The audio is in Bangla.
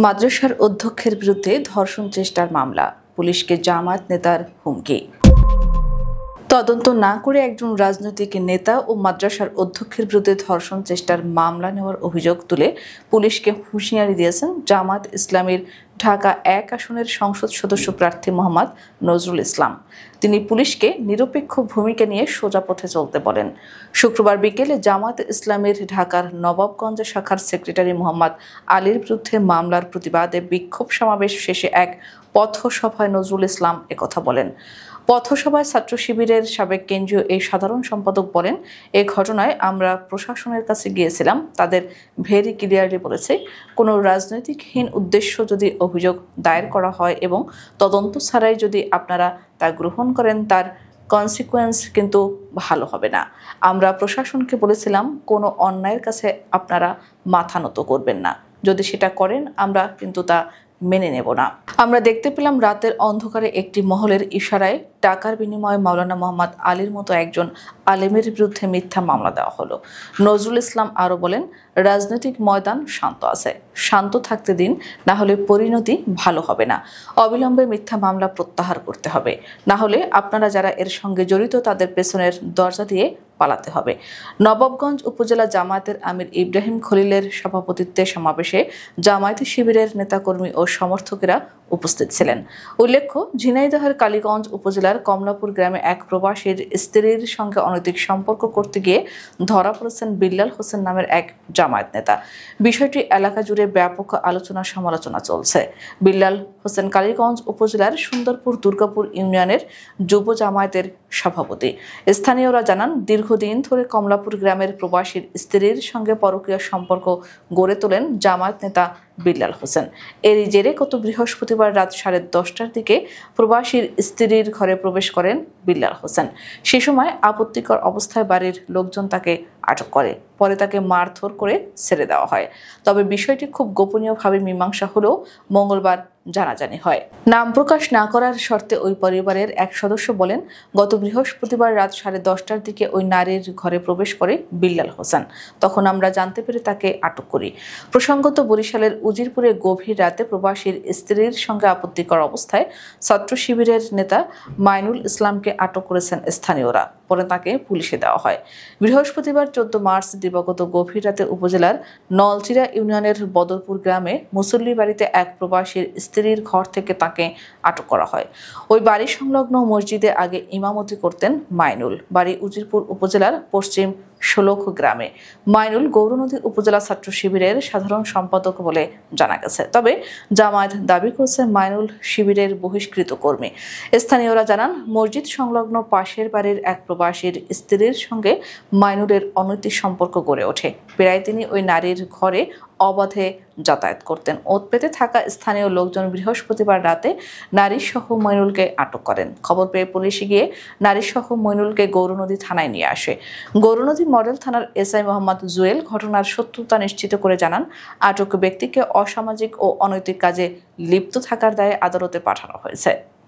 মাদ্রাসার অধ্যক্ষের বিরুদ্ধে ধর্ষণ চেষ্টার মামলা, পুলিশকে জামায়াত নেতার হুমকি। তদন্ত না করে একজন রাজনৈতিক নেতা ও মাদ্রাসার অধ্যক্ষের বিরুদ্ধে ধর্ষণ চেষ্টার মামলা নেওয়ার অভিযোগ তুলে পুলিশকে হুঁশিয়ারি দিয়েছেন জামায়াত ইসলামীর ঢাকা ১ আসনের সংসদ সদস্য প্রার্থী মোহাম্মদ নজরুল ইসলাম। তিনি পুলিশকে নিরপেক্ষ ভূমিকা নিয়ে সোজা পথে চলতে বলেন। শুক্রবার বিকেলে জামায়াত ইসলামীর ঢাকার নবাবগঞ্জ শাখার সেক্রেটারি মোহাম্মদ আলীর বিরুদ্ধে মামলার প্রতিবাদে বিক্ষোভ সমাবেশ শেষে এক পথসভায় নজরুল ইসলাম একথা বলেন। পথসভায় ছাত্র শিবিরের সাবেক কেন্দ্রীয় এই সাধারণ সম্পাদক বলেন, এই ঘটনায় আমরা প্রশাসনের কাছে গিয়েছিলাম, তাদের ভেরি ক্লিয়ারলি বলেছে কোনো রাজনৈতিকহীন উদ্দেশ্য যদি অভিযোগ দায়ের করা হয় এবং তদন্ত ছাড়াই যদি আপনারা তা গ্রহণ করেন তার কনসিকুয়েন্স কিন্তু ভালো হবে না। আমরা প্রশাসনকে বলেছিলাম কোনো অন্যায়ের কাছে আপনারা মাথা নত করবেন না, যদি সেটা করেন আমরা কিন্তু তা মেনে নেব না। আমরা দেখতে পেলাম রাতের অন্ধকারে একটি মহলের ইশারায় টাকার বিনিময়ে মাওলানা মোহাম্মদ আলীর মতো একজন আলেমের বিরুদ্ধে মিথ্যা মামলা দেওয়া হলো। নজরুল ইসলাম আরও বলেন, রাজনৈতিক ময়দান শান্ত আছে, শান্ত থাকতে দিন, না হলে পরিণতি ভালো হবে না। অবিলম্বে মিথ্যা মামলা প্রত্যাহার করতে হবে, না হলে আপনারা যারা এর সঙ্গে জড়িত তাদের পেছনের দরজা দিয়ে পালাতে হবে। নবাবগঞ্জ উপজেলা জামায়াতের আমির ইব্রাহিম খলিলের সভাপতিত্বে সমাবেশে জামায়াতি শিবিরের নেতাকর্মী ও সমর্থকেরা উপস্থিত ছিলেন। উল্লেখ্য, ঝিনাইদহের কালীগঞ্জ উপজেলার কমলাপুর গ্রামে এক প্রবাসীর স্ত্রীর সঙ্গে অনৈতিক সম্পর্ক করতে গিয়ে ধরা পড়েছেন বিল্লাল হোসেন নামের এক জামায়াত নেতা। বিষয়টি এলাকা জুড়ে ব্যাপক আলোচনা সমালোচনা চলছে। বিল্লাল হোসেন কালীগঞ্জ উপজেলার সুন্দরপুর দুর্গাপুর ইউনিয়নের যুব জামায়াতের সভাপতি। স্থানীয়রা জানান, দীর্ঘদিন ধরে কমলাপুর গ্রামের প্রবাসীর স্ত্রীর সঙ্গে পরকীয়া সম্পর্ক গড়ে তোলেন জামায়াত নেতা বিল্লাল হোসেন। এরই জেরে গত বৃহস্পতিবার রাত 10:30টার দিকে প্রবাসীর স্ত্রীর ঘরে প্রবেশ করেন বিল্লাল হোসেন। সে সময় আপত্তিকর অবস্থায় বাড়ির লোকজন তাকে আটক করে, পরে তাকে মারধর করে ছেড়ে দেওয়া হয়। তবে বিষয়টি খুব গোপনীয়ভাবে মীমাংসা হলেও মঙ্গলবার জানাজানি হয়। নাম প্রকাশ না করার শর্তে ওই পরিবারের এক সদস্য বলেন, গত বৃহস্পতিবার রাত 10:30টার দিকে ওই নারীর ঘরে প্রবেশ করে বিল্লাল হোসেন। তখন আমরা জানতে পেরে তাকে আটক করি। প্রসঙ্গত, বরিশালের উজিরপুরে গভীর রাতে প্রবাসীর স্ত্রীর সঙ্গে আপত্তিকর অবস্থায় ছাত্র শিবিরের নেতা মাইনুল ইসলামকে আটক করেছেন স্থানীয়রা, পরে তাকে পুলিশে দেওয়া হয়। বৃহস্পতিবার 14 মার্চ দিবাগত গভীর রাতে উপজেলার নলচিরা ইউনিয়নের বদরপুর গ্রামে মুসল্লি বাড়িতে এক প্রবাসীর স্ত্রীর ঘর থেকে তাকে আটক করা হয়। ওই বাড়ি সংলগ্ন মসজিদে আগে ইমামতি করতেন মাইনুল। বাড়ি উজিরপুর উপজেলার পশ্চিম ষোলখ গ্রামে। মাইনুল গৌরনদী উপজেলা ছাত্র শিবিরের সাধারণ সম্পাদক বলে জানা গেছে। তবে জামায়াত দাবি করেছে মাইনুল শিবিরের বহিষ্কৃত কর্মী। স্থানীয়রা জানান, মসজিদ সংলগ্ন পাশের বাড়ির এক প্রবাসীর স্ত্রীর সঙ্গে মাইনুলের অনৈতিক সম্পর্ক গড়ে ওঠে। প্রায় তিনি ওই নারীর ঘরে অবাধে যাতায়াত করতেন। ওত পেতে থাকা স্থানীয় লোকজন বৃহস্পতিবার রাতে নারীসহ মইনুলকে আটক করেন। খবর পেয়ে পুলিশ গিয়ে নারীসহ মইনুলকে গৌরনদী থানায় নিয়ে আসে। গৌরনদী মডেল থানার এসআই মোহাম্মদ জুয়েল ঘটনার সত্যতা নিশ্চিত করে জানান, আটক ব্যক্তিকে অসামাজিক ও অনৈতিক কাজে লিপ্ত থাকার দায়ে আদালতে পাঠানো হয়েছে।